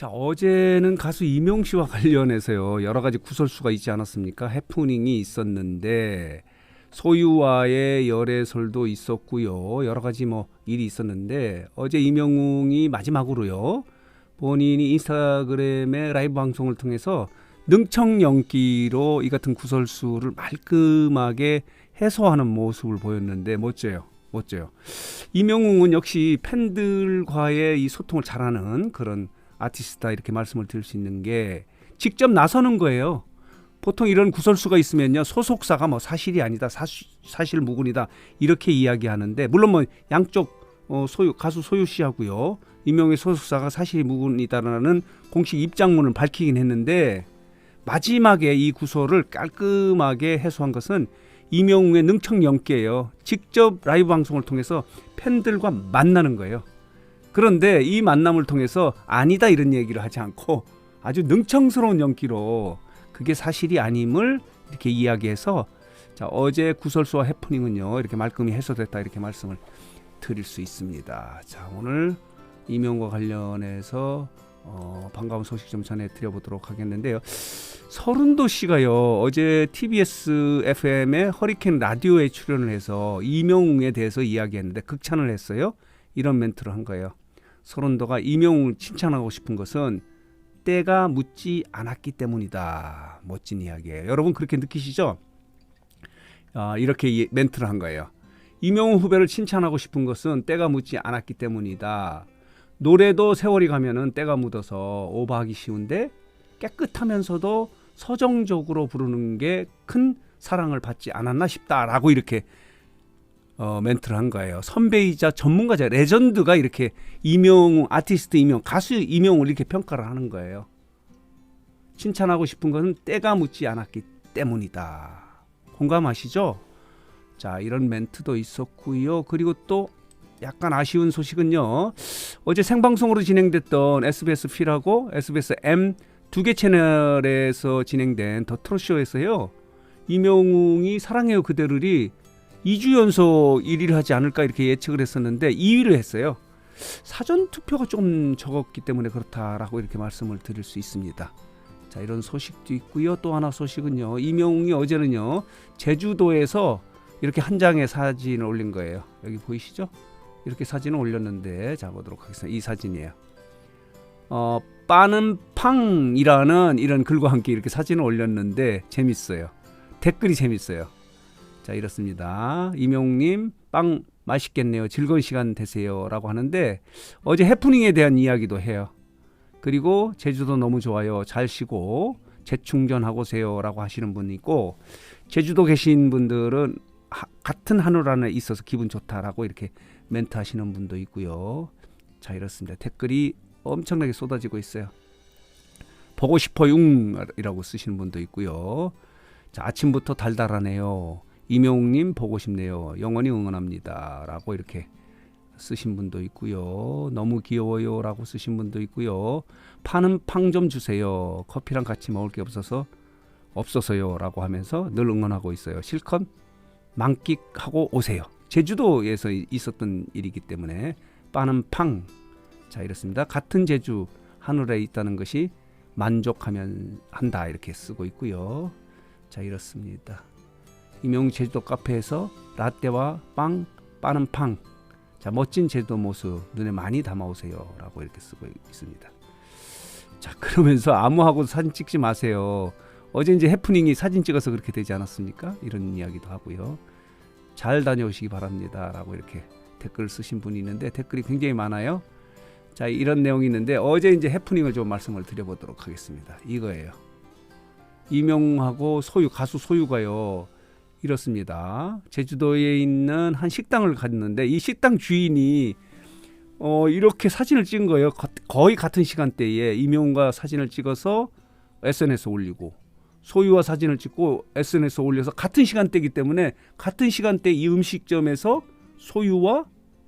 자, 어제는 가수 이명 씨와 관련해서요. 여러 가지 구설수가 있지 않았습니까? 해프닝이 있었는데 소유와의 열애설도 있었고요. 여러 가지 뭐 일이 있었는데 어제 이명웅이 마지막으로요. 본인이 인스타그램의 라이브 방송을 통해서 능청연기로 이 같은 구설수를 말끔하게 해소하는 모습을 보였는데 멋져요. 멋져요. 이명웅은 역시 팬들과의 이 소통을 잘하는 그런 아티스트다 이렇게 말씀을 드릴 수 있는 게 직접 나서는 거예요. 보통 이런 구설수가 있으면요 소속사가 뭐 사실이 아니다 사실 무근이다 이렇게 이야기하는데 물론 뭐 양쪽 소유 가수 소유 씨하고요 이명웅의 소속사가 사실이 무근이다라는 공식 입장문을 밝히긴 했는데 마지막에 이 구설을 깔끔하게 해소한 것은 이명웅의 능청연기예요. 직접 라이브 방송을 통해서 팬들과 만나는 거예요. 그런데 이 만남을 통해서 아니다 이런 얘기를 하지 않고 아주 능청스러운 연기로 그게 사실이 아님을 이렇게 이야기해서 자, 어제 구설수와 해프닝은요 이렇게 말끔히 해소됐다 이렇게 말씀을 드릴 수 있습니다. 자, 오늘 이명과 관련해서 반가운 소식 좀 전해드려보도록 하겠는데요. 서른도 씨가요 어제 TBS FM의 허리케인 라디오에 출연을 해서 이명웅에 대해서 이야기했는데 극찬을 했어요. 이런 멘트를 한 거예요. 서른도가 이명웅을 칭찬하고 싶은 것은 때가 묻지 않았기 때문이다. 멋진 이야기예요. 여러분 그렇게 느끼시죠? 이렇게 멘트를 한 거예요. 이명웅 후배를 칭찬하고 싶은 것은 때가 묻지 않았기 때문이다. 노래도 세월이 가면은 때가 묻어서 오버하기 쉬운데 깨끗하면서도 서정적으로 부르는 게 큰 사랑을 받지 않았나 싶다라고 이렇게 멘트를 한 거예요. 선배이자 전문가자 레전드가 이렇게 이명웅 아티스트 이명 가수 이명웅을 이렇게 평가를 하는 거예요. 칭찬하고 싶은 것은 때가 묻지 않았기 때문이다. 공감하시죠? 자, 이런 멘트도 있었고요. 그리고 또 약간 아쉬운 소식은요. 어제 생방송으로 진행됐던 SBS 필하고 SBS M 두 개 채널에서 진행된 더 트롯쇼에서요. 이명웅이 사랑해요 그대를이 2주 연속 1위를 하지 않을까 이렇게 예측을 했었는데 2위를 했어요. 사전 투표가 조금 적었기 때문에 그렇다라고 이렇게 말씀을 드릴 수 있습니다. 자, 이런 소식도 있고요. 또 하나 소식은요. 이명웅이 어제는요. 제주도에서 이렇게 한 장의 사진을 올린 거예요. 여기 보이시죠? 이렇게 사진을 올렸는데 자 보도록 하겠습니다. 이 사진이에요. 빠는 팡이라는 이런 글과 함께 이렇게 사진을 올렸는데 재밌어요. 댓글이 재밌어요. 자, 이렇습니다. 이명웅님 빵 맛있겠네요. 즐거운 시간 되세요 라고 하는데 어제 해프닝에 대한 이야기도 해요. 그리고 제주도 너무 좋아요. 잘 쉬고 재충전하고 오세요 라고 하시는 분이 있고 제주도 계신 분들은 같은 하늘 안에 있어서 기분 좋다라고 이렇게 멘트 하시는 분도 있고요. 자, 이렇습니다. 댓글이 엄청나게 쏟아지고 있어요. 보고 싶어요이라고 쓰시는 분도 있고요. 자, 아침부터 달달하네요. 이명웅님 보고 싶네요. 영원히 응원합니다. 라고 이렇게 쓰신 분도 있고요. 너무 귀여워요. 라고 쓰신 분도 있고요. 파는 팡 좀 주세요. 커피랑 같이 먹을 게 없어서요. 라고 하면서 늘 응원하고 있어요. 실컷 만끽하고 오세요. 제주도에서 있었던 일이기 때문에 빠는 팡. 자, 이렇습니다. 같은 제주 하늘에 있다는 것이 만족하면 한다 이렇게 쓰고 있고요. 자, 이렇습니다. 이명웅 제주도 카페에서 라떼와 빵 빠는 팡. 자, 멋진 제주도 모습 눈에 많이 담아오세요 라고 이렇게 쓰고 있습니다. 자, 그러면서 아무하고 사진 찍지 마세요. 어제 이제 해프닝이 사진 찍어서 그렇게 되지 않았습니까? 이런 이야기도 하고요. 잘 다녀오시기 바랍니다 라고 이렇게 댓글 쓰신 분이 있는데 댓글이 굉장히 많아요. 자, 이런 내용이 있는데 어제 이제 해프닝을 좀 말씀을 드려보도록 하겠습니다. 이거예요. 이명웅하고 가수 소유가요 이렇습니다. 제주도에 있는 한 식당을 갔는데 이 식당 주인이 이렇게 사진을 찍은 거예요. 거의 같은 시간대에 이명웅과 사진을 찍어서 SNS에 올리고 소유와 사진을 찍고 SNS에 올려서 같은 시간대이기 때문에 같은 시간대 이 음식점에서 소유와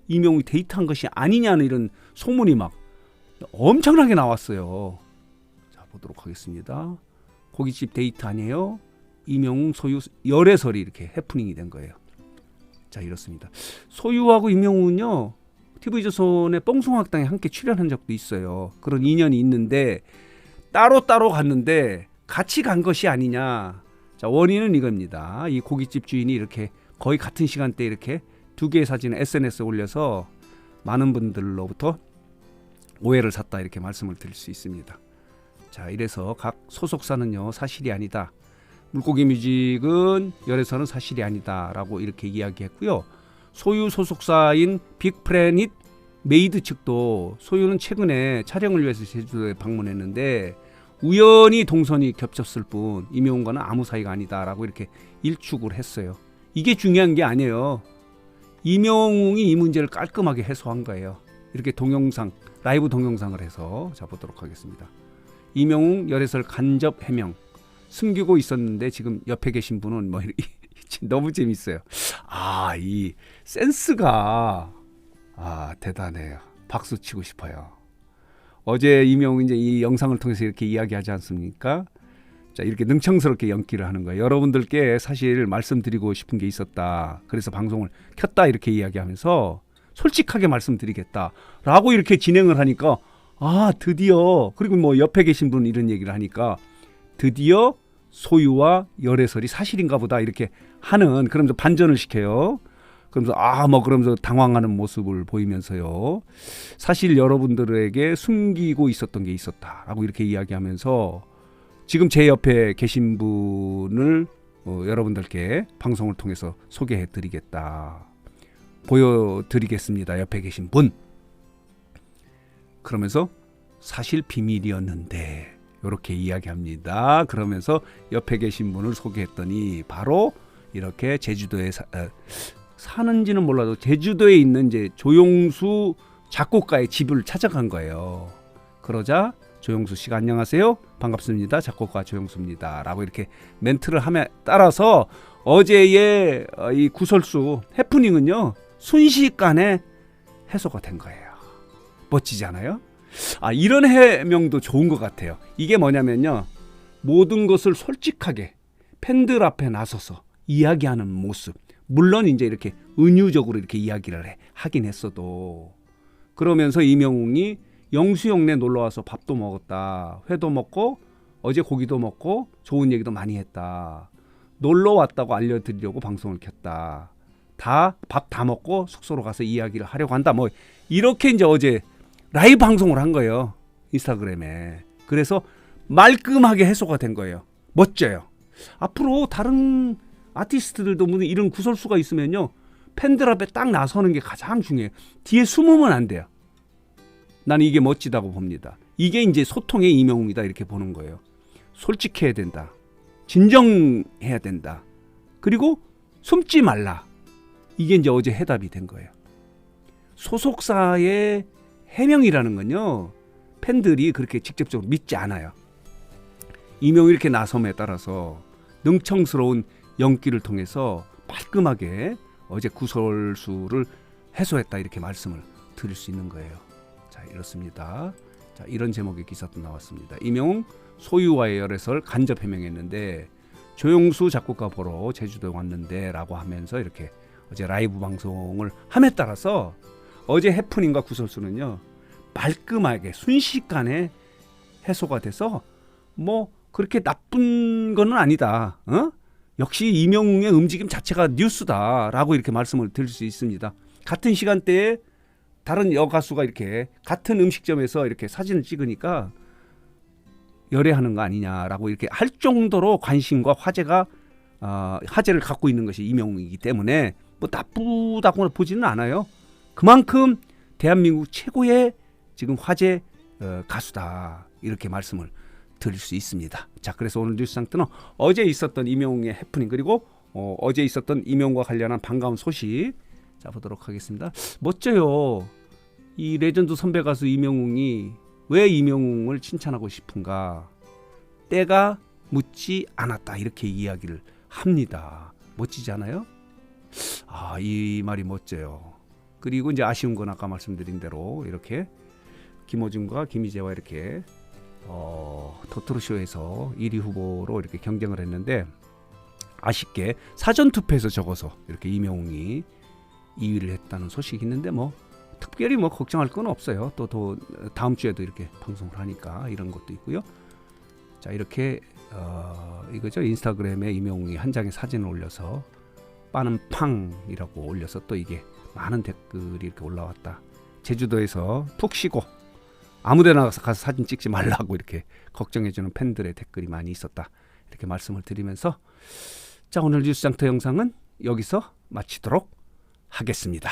이명웅이 데이트한 것이 아니냐는 이런 소문이 막 엄청나게 나왔어요. 자, 보도록 하겠습니다. 고깃집 데이트 아니에요? 이명웅 소유 열애설이 이렇게 해프닝이 된 거예요. 자, 이렇습니다. 소유하고 이명웅은요 TV조선의 뽕송학당에 함께 출연한 적도 있어요. 그런 인연이 있는데 따로따로 갔는데 같이 간 것이 아니냐. 자, 원인은 이겁니다. 이 고깃집 주인이 이렇게 거의 같은 시간대에 이렇게 두 개의 사진을 SNS에 올려서 많은 분들로부터 오해를 샀다 이렇게 말씀을 드릴 수 있습니다. 자, 이래서 각 소속사는요 사실이 아니다. 물고기 뮤직은 열애설은 사실이 아니다라고 이렇게 이야기했고요. 소유 소속사인 빅프레닛 메이드 측도 소유는 최근에 촬영을 위해서 제주도에 방문했는데 우연히 동선이 겹쳤을 뿐 임영웅과는 아무 사이가 아니다라고 이렇게 일축을 했어요. 이게 중요한 게 아니에요. 임영웅이 이 문제를 깔끔하게 해소한 거예요. 이렇게 동영상, 라이브 동영상을 해서 보도록 하겠습니다. 임영웅 열애설 간접 해명. 숨기고 있었는데 지금 옆에 계신 분은 뭐 너무 재밌어요. 아, 이 센스가 대단해요. 박수 치고 싶어요. 어제 임영웅 이제 이 영상을 통해서 이렇게 이야기하지 않습니까? 자, 이렇게 능청스럽게 연기를 하는 거예요. 여러분들께 사실 말씀드리고 싶은 게 있었다. 그래서 방송을 켰다 이렇게 이야기하면서 솔직하게 말씀드리겠다라고 이렇게 진행을 하니까 드디어 그리고 뭐 옆에 계신 분 이런 얘기를 하니까 드디어 소유와 열애설이 사실인가 보다 이렇게 하는 그러면서 반전을 시켜요. 그러면서 그러면서 당황하는 모습을 보이면서요. 사실 여러분들에게 숨기고 있었던 게 있었다라고 이렇게 이야기하면서 지금 제 옆에 계신 분을 여러분들께 방송을 통해서 소개해드리겠다. 보여드리겠습니다. 옆에 계신 분. 그러면서 사실 비밀이었는데 이렇게 이야기합니다. 그러면서 옆에 계신 분을 소개했더니 바로 이렇게 제주도에 사는지는 몰라도 제주도에 있는 이제 조용수 작곡가의 집을 찾아간 거예요. 그러자 조용수 씨가 안녕하세요. 반갑습니다. 작곡가 조용수입니다. 라고 이렇게 멘트를 함에 따라서 어제의 이 구설수 해프닝은요. 순식간에 해소가 된 거예요. 멋지지 않아요? 이런 해명도 좋은 것 같아요. 이게 뭐냐면요. 모든 것을 솔직하게 팬들 앞에 나서서 이야기하는 모습. 물론 이제 이렇게 은유적으로 이렇게 이야기를 하긴 했어도 그러면서 임영웅이 영수형네 놀러와서 밥도 먹었다. 회도 먹고 어제 고기도 먹고 좋은 얘기도 많이 했다. 놀러 왔다고 알려드리려고 방송을 켰다. 밥 다 먹고 숙소로 가서 이야기를 하려고 한다. 뭐 이렇게 이제 어제 라이브 방송을 한 거예요. 인스타그램에. 그래서 말끔하게 해소가 된 거예요. 멋져요. 앞으로 다른 아티스트들도 이런 구설수가 있으면요. 팬들 앞에 딱 나서는 게 가장 중요해요. 뒤에 숨으면 안 돼요. 나는 이게 멋지다고 봅니다. 이게 이제 소통의 임영웅이다 이렇게 보는 거예요. 솔직해야 된다. 진정해야 된다. 그리고 숨지 말라. 이게 이제 어제 해답이 된 거예요. 소속사의 해명이라는 건요. 팬들이 그렇게 직접적으로 믿지 않아요. 임영웅이 이렇게 나섬에 따라서 능청스러운 연기를 통해서 깔끔하게 어제 구설수를 해소했다 이렇게 말씀을 드릴 수 있는 거예요. 자, 이렇습니다. 자, 이런 제목의 기사도 나왔습니다. 임영웅 소유와의 열애설 간접 해명했는데 조용수 작곡가 보러 제주도에 왔는데 라고 하면서 이렇게 어제 라이브 방송을 함에 따라서 어제 해프닝과 구설수는요. 말끔하게 순식간에 해소가 돼서 뭐 그렇게 나쁜 거는 아니다. 역시 임영웅의 움직임 자체가 뉴스다라고 이렇게 말씀을 드릴 수 있습니다. 같은 시간대에 다른 여가수가 이렇게 같은 음식점에서 이렇게 사진을 찍으니까 열애하는 거 아니냐라고 이렇게 할 정도로 관심과 화제를 갖고 있는 것이 임영웅이기 때문에 뭐 나쁘다고 보지는 않아요. 그만큼 대한민국 최고의 지금 화제 가수다 이렇게 말씀을 드릴 수 있습니다. 자, 그래서 오늘 뉴스 상태는 어제 있었던 임영웅의 해프닝 그리고 어제 있었던 임영웅과 관련한 반가운 소식 자 보도록 하겠습니다. 멋져요. 이 레전드 선배 가수 임영웅이 왜 임영웅을 칭찬하고 싶은가? 때가 묻지 않았다 이렇게 이야기를 합니다. 멋지지 않아요? 이 말이 멋져요. 그리고 이제 아쉬운 건 아까 말씀드린 대로 이렇게 김어준과 김희재와 이렇게 토토로쇼에서 1위 후보로 이렇게 경쟁을 했는데 아쉽게 사전 투표에서 적어서 이렇게 임영웅이 2위를 했다는 소식이 있는데 뭐 특별히 뭐 걱정할 건 없어요. 또 다음 주에도 이렇게 방송을 하니까 이런 것도 있고요. 자, 이렇게 이거죠. 인스타그램에 임영웅이 한 장의 사진을 올려서 빠는 팡이라고 올려서 또 이게 많은 댓글이 이렇게 올라왔다. 제주도에서 푹 쉬고 아무데나 가서 사진 찍지 말라고 이렇게 걱정해주는 팬들의 댓글이 많이 있었다. 이렇게 말씀을 드리면서 자, 오늘 뉴스장터 영상은 여기서 마치도록 하겠습니다.